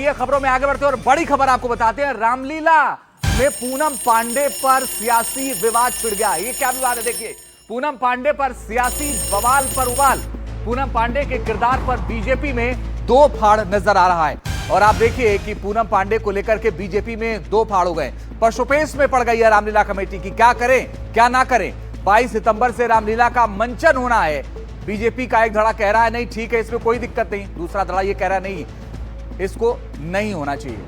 आइए खबरों में आगे बढ़ते हैं और बड़ी खबर आपको बताते हैं। रामलीला में पूनम पांडे पर सियासी विवाद छिड़ गया। ये क्या विवाद है देखिए। पूनम पांडे पर सियासी बवाल पर उबाल। पूनम पांडे के किरदार पर बीजेपी में दो फाड़ नजर आ रहा है और आप देखिए कि पूनम पांडे को लेकर के बीजेपी में दो फाड़ हो गए। पशुपेश में पड़ गई है रामलीला कमेटी की, क्या करें क्या ना करें। 22 सितंबर से रामलीला का मंचन होना है। बीजेपी का एक धड़ा कह रहा है नहीं ठीक है, इसमें कोई दिक्कत नहीं। दूसरा धड़ा ये कह रहा है नहीं, इसको नहीं होना चाहिए।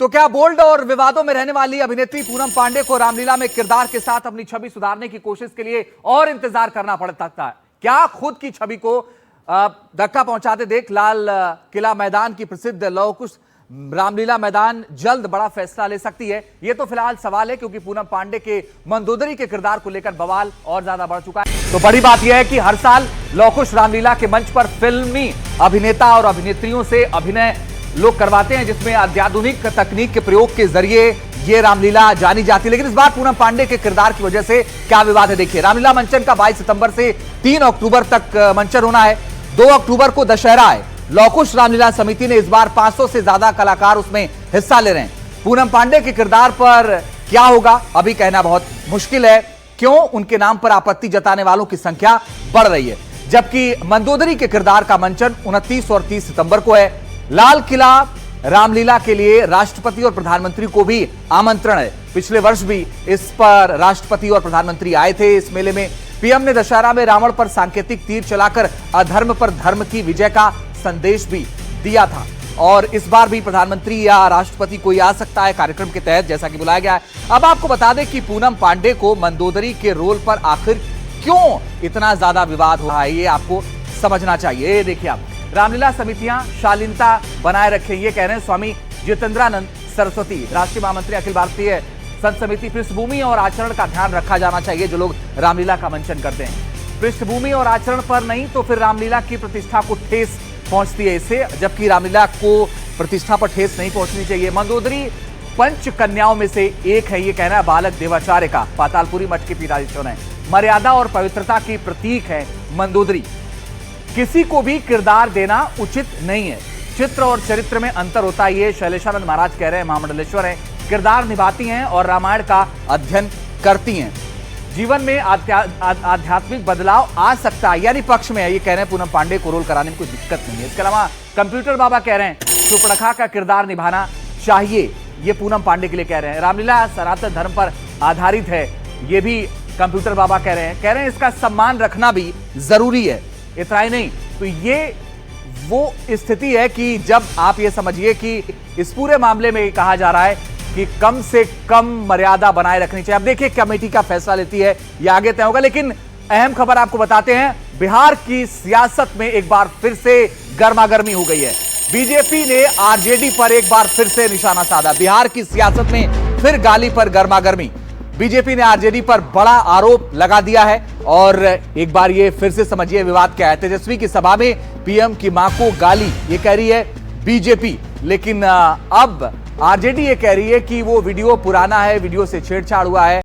तो क्या बोल्ड और विवादों में रहने वाली अभिनेत्री पूनम पांडे को रामलीला में किरदार के साथ अपनी छवि सुधारने की कोशिश के लिए और इंतजार करना पड़ सकता है? क्या खुद की छवि को धक्का पहुंचाते देख लाल किला मैदान की प्रसिद्ध लौह कुश रामलीला मैदान जल्द बड़ा फैसला ले सकती है? यह तो फिलहाल सवाल है, क्योंकि पूनम पांडे के मंदोदरी के किरदार को लेकर बवाल और ज्यादा बढ़ चुका है। तो बड़ी बात यह है कि हर साल लौह कुश रामलीला के मंच पर फिल्मी अभिनेता और अभिनेत्रियों से अभिनय लोग करवाते हैं, जिसमें अत्याधुनिक तकनीक के प्रयोग के जरिए ये रामलीला जानी जाती है। लेकिन इस बार पूनम पांडे के किरदार की वजह से क्या विवाद है देखिए। रामलीला मंचन का 22 सितंबर से 3 अक्टूबर तक मंचन होना है। 2 अक्टूबर को दशहरा है। लौह कुश रामलीला समिति ने इस बार 500 से ज्यादा कलाकार उसमें हिस्सा ले रहे हैं। पूनम पांडे के किरदार पर क्या होगा अभी कहना बहुत मुश्किल है। क्यों? उनके नाम पर आपत्ति जताने वालों की संख्या बढ़ रही है। जबकि मंदोदरी के किरदार का मंचन 29 और 30 सितंबर को है। लाल किला रामलीला के लिए राष्ट्रपति और प्रधानमंत्री को भी आमंत्रण है। पिछले वर्ष भी इस पर राष्ट्रपति और प्रधानमंत्री आए थे। इस मेले में पीएम ने दशहरा में रावण पर सांकेतिक तीर चलाकर अधर्म पर धर्म की विजय का संदेश भी दिया था और इस बार भी प्रधानमंत्री या राष्ट्रपति कोई आ सकता है कार्यक्रम के तहत, जैसा कि बुलाया गया है। अब आपको बता दें कि पूनम पांडे को मंदोदरी के रोल पर आखिर क्यों इतना ज्यादा विवाद हो रहा है, ये आपको समझना चाहिए। देखिए आप, रामलीला समितियां शालीनता बनाए रखें, ये कह रहे हैं स्वामी जितेंद्रानंद सरस्वती, राष्ट्रीय महामंत्री अखिल भारतीय संत समिति। पृष्ठभूमि और आचरण का ध्यान रखा जाना चाहिए जो लोग रामलीला का मंचन करते हैं। पृष्ठभूमि और आचरण पर नहीं तो फिर रामलीला की प्रतिष्ठा को ठेस पहुंचती है इससे, जबकि रामलीला को प्रतिष्ठा पर ठेस नहीं पहुंचनी चाहिए। मंदोदरी पंच कन्याओं में से एक है, ये कहना है बालक देवाचार्य का। पातालपुरी मठ के पीठाधीशों ने मर्यादा और पवित्रता की प्रतीक है मंदोदरी। किसी को भी किरदार देना उचित नहीं है। चित्र और चरित्र में अंतर होता है, ये शैलेशानंद महाराज कह रहे हैं, महामंडलेश्वर हैं। किरदार निभाती हैं और रामायण का अध्ययन करती हैं। जीवन में आध्यात्मिक बदलाव आ सकता है, यानी पक्ष में है, ये कह रहे हैं पूनम पांडे को रोल कराने में कोई दिक्कत नहीं है। इसके अलावा कंप्यूटर बाबा कह रहे हैं सुपर्णखा का किरदार निभाना चाहिए, ये पूनम पांडे के लिए कह रहे हैं। रामलीला सनातन धर्म पर आधारित है, ये भी कंप्यूटर बाबा कह रहे हैं इसका सम्मान रखना भी जरूरी है। इतना ही नहीं तो ये वो स्थिति है कि जब आप ये समझिए कि इस पूरे मामले में कहा जा रहा है कि कम से कम मर्यादा बनाए रखनी चाहिए। अब देखिए कमेटी का फैसला लेती है, ये आगे तय होगा। लेकिन अहम खबर आपको बताते हैं, बिहार की सियासत में एक बार फिर से गर्मागर्मी हो गई है। बीजेपी ने आरजेडी पर एक बार फिर से निशाना साधा। बिहार की सियासत में फिर गाली पर गर्मागर्मी। बीजेपी ने आरजेडी पर बड़ा आरोप लगा दिया है और एक बार ये फिर से समझिए विवाद क्या है। तेजस्वी की सभा में पीएम की मां को गाली, ये कह रही है बीजेपी। लेकिन अब आरजेडी ये कह रही है कि वो वीडियो पुराना है, वीडियो से छेड़छाड़ हुआ है।